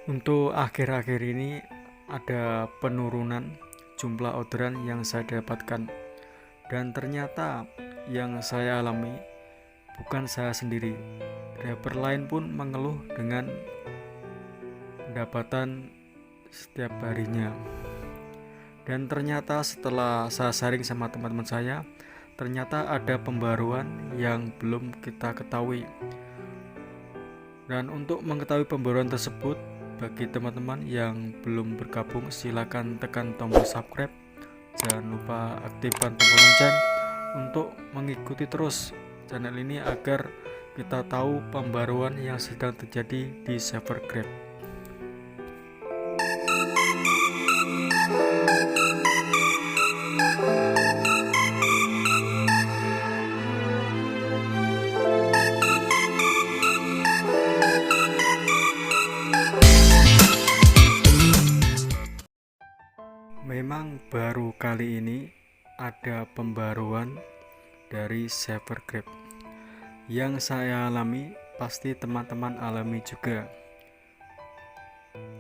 Untuk akhir-akhir ini ada penurunan jumlah orderan yang saya dapatkan, dan ternyata yang saya alami bukan saya sendiri. Driver lain pun mengeluh dengan pendapatan setiap harinya. Dan ternyata setelah saya sharing sama teman-teman saya, ternyata ada pembaruan yang belum kita ketahui. Dan untuk mengetahui pembaruan tersebut, bagi teman-teman yang belum bergabung, silakan tekan tombol subscribe. Jangan lupa aktifkan tombol lonceng untuk mengikuti terus channel ini agar kita tahu pembaruan yang sedang terjadi di server Grab. Memang baru kali ini ada pembaruan dari server Grab. Yang saya alami pasti teman-teman alami juga.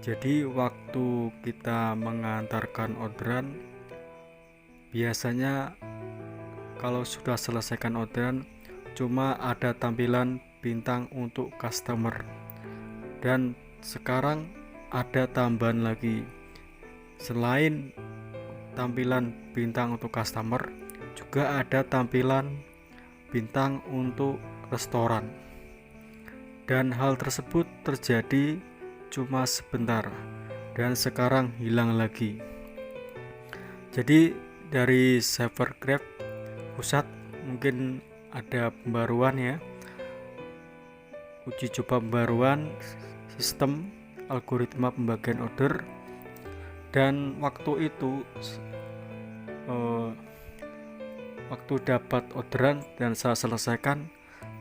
Jadi waktu kita mengantarkan orderan, biasanya kalau sudah selesaikan orderan cuma ada tampilan bintang untuk customer, dan sekarang ada tambahan lagi. Selain tampilan bintang untuk customer, juga ada tampilan bintang untuk restoran. Dan hal tersebut terjadi cuma sebentar dan sekarang hilang lagi. Jadi dari server Grab pusat mungkin ada pembaruan ya, uji coba pembaruan sistem algoritma pembagian order. Dan waktu itu waktu dapat orderan dan saya selesaikan,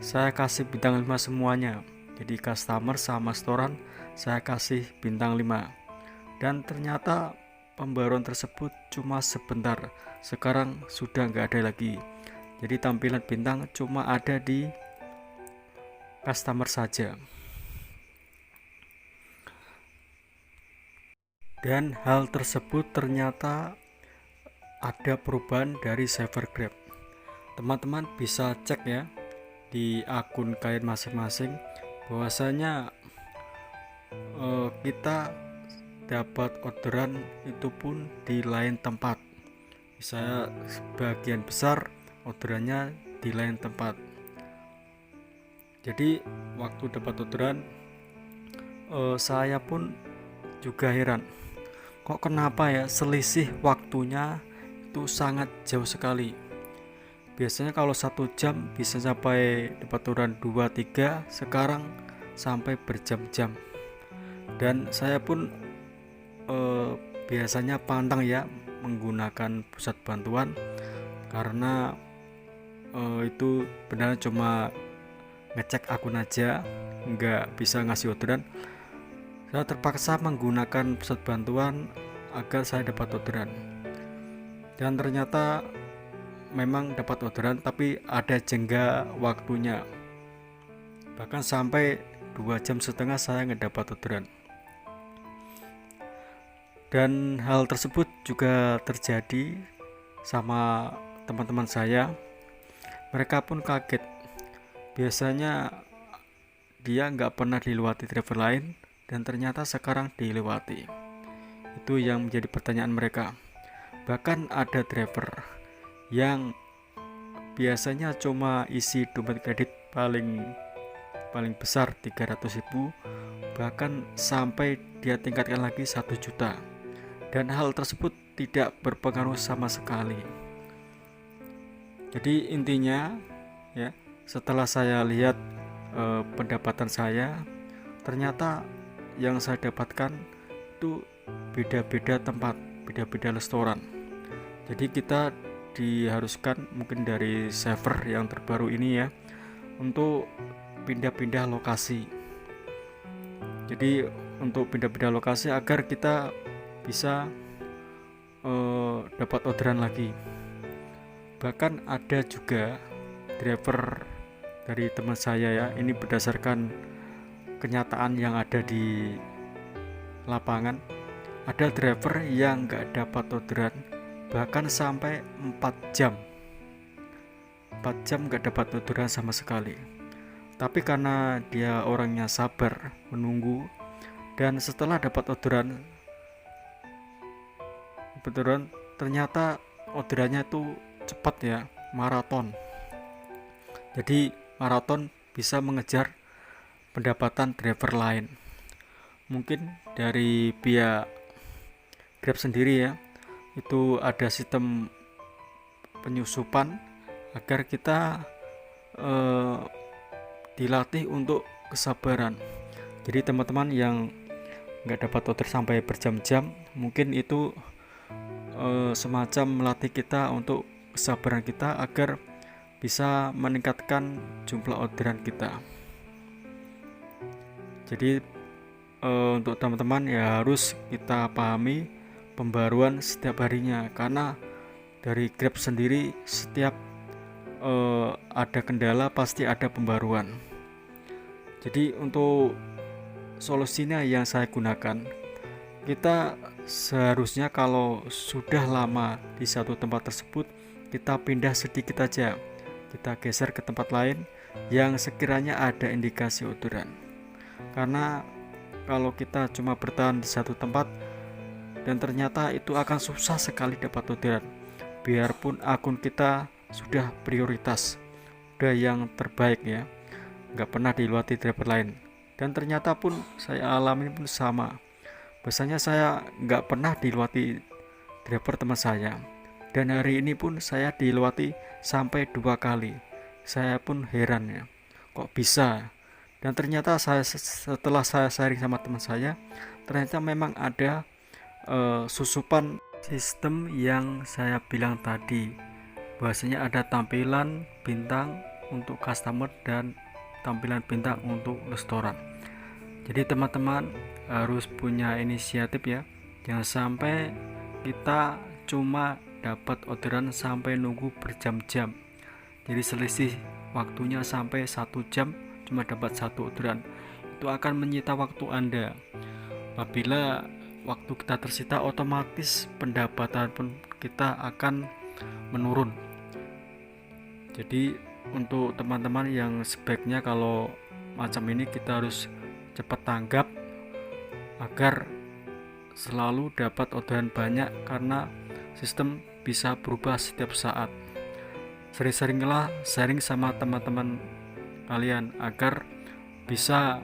saya kasih bintang 5 semuanya. Jadi customer sama restoran saya kasih bintang 5. Dan ternyata pembaruan tersebut cuma sebentar, sekarang sudah nggak ada lagi. Jadi tampilan bintang cuma ada di customer saja. Dan hal tersebut ternyata ada perubahan dari server Grab. Teman-teman bisa cek ya di akun kalian masing-masing bahwasanya kita dapat orderan itu pun di lain tempat. Misalnya sebagian besar orderannya di lain tempat. Jadi waktu dapat orderan saya pun juga heran, kok kenapa ya selisih waktunya itu sangat jauh sekali. Biasanya kalau 1 jam bisa sampai dapat orderan 2-3, sekarang sampai berjam-jam. Dan saya pun biasanya pantang ya menggunakan pusat bantuan, karena itu benar cuma ngecek akun aja, nggak bisa ngasih orderan. Saya terpaksa menggunakan pusat bantuan agar saya dapat orderan. Dan ternyata memang dapat orderan, tapi ada jengah waktunya. Bahkan sampai 2,5 jam saya nggak dapat orderan. Dan hal tersebut juga terjadi sama teman-teman saya. Mereka pun kaget. Biasanya dia nggak pernah dilewati driver lain, dan ternyata sekarang dilewati. Itu yang menjadi pertanyaan mereka. Bahkan ada driver yang biasanya cuma isi dompet kredit paling besar 300.000, bahkan sampai dia tingkatkan lagi 1 juta. Dan hal tersebut tidak berpengaruh sama sekali. Jadi intinya ya, setelah saya lihat pendapatan saya, ternyata yang saya dapatkan itu beda-beda tempat, beda-beda restoran. Jadi kita diharuskan mungkin dari server yang terbaru ini ya, untuk pindah-pindah lokasi. Jadi untuk pindah-pindah lokasi agar kita bisa dapat orderan lagi. Bahkan ada juga driver dari teman saya ya, ini berdasarkan kenyataan yang ada di lapangan, ada driver yang nggak dapat orderan bahkan sampai 4 jam nggak dapat orderan sama sekali. Tapi karena dia orangnya sabar menunggu, dan setelah dapat orderan ternyata orderannya itu cepat ya, maraton. Jadi maraton bisa mengejar pendapatan driver lain. Mungkin dari pihak Grab sendiri ya, itu ada sistem penyusupan agar kita dilatih untuk kesabaran. Jadi teman-teman yang nggak dapat order sampai berjam-jam, mungkin itu semacam melatih kita untuk kesabaran kita agar bisa meningkatkan jumlah orderan kita. Jadi untuk teman-teman ya harus kita pahami pembaruan setiap harinya, karena dari Grab sendiri setiap ada kendala pasti ada pembaruan. Jadi untuk solusinya yang saya gunakan, kita seharusnya kalau sudah lama di satu tempat tersebut, kita pindah sedikit aja, kita geser ke tempat lain yang sekiranya ada indikasi orderan. Karena kalau kita cuma bertahan di satu tempat dan ternyata itu akan susah sekali dapat orderan, biarpun akun kita sudah prioritas, udah yang terbaik ya, nggak pernah dilewati driver lain. Dan ternyata pun saya alami pun sama, biasanya saya nggak pernah dilewati driver teman saya, dan hari ini pun saya dilewati sampai 2 kali. Saya pun heran ya, kok bisa. Dan ternyata setelah saya sharing sama teman saya, ternyata memang ada susupan sistem yang saya bilang tadi, bahwasanya ada tampilan bintang untuk customer dan tampilan bintang untuk restoran. Jadi teman-teman harus punya inisiatif ya, jangan sampai kita cuma dapat orderan sampai nunggu berjam-jam. Jadi selisih waktunya sampai 1 jam cuma dapat 1 orderan, itu akan menyita waktu Anda. Apabila waktu kita tersita, otomatis pendapatan pun kita akan menurun. Jadi untuk teman-teman yang sebaiknya kalau macam ini kita harus cepat tanggap agar selalu dapat orderan banyak, karena sistem bisa berubah setiap saat. Sering-seringlah sharing sama teman-teman kalian agar bisa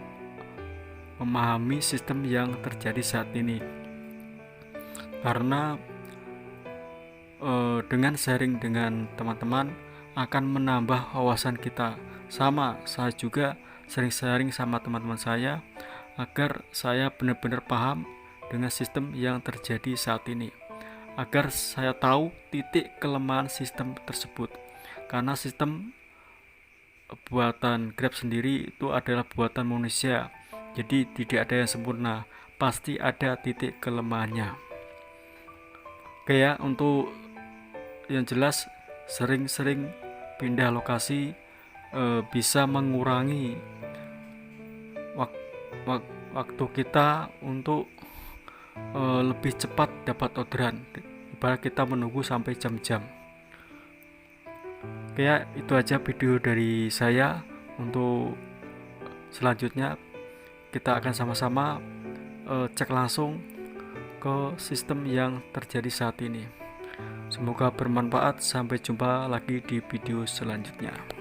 memahami sistem yang terjadi saat ini, karena dengan sharing dengan teman-teman akan menambah wawasan kita. Sama saya juga sering sharing sama teman-teman saya agar saya benar-benar paham dengan sistem yang terjadi saat ini, agar saya tahu titik kelemahan sistem tersebut. Karena sistem buatan Grab sendiri itu adalah buatan manusia, jadi tidak ada yang sempurna, pasti ada titik kelemahannya. Oke ya, untuk yang jelas sering-sering pindah lokasi bisa mengurangi waktu kita untuk lebih cepat dapat orderan, ibarat kita menunggu sampai jam-jam. Oke ya, itu aja video dari saya. Untuk selanjutnya kita akan sama-sama cek langsung ke sistem yang terjadi saat ini. Semoga bermanfaat. Sampai jumpa lagi di video selanjutnya.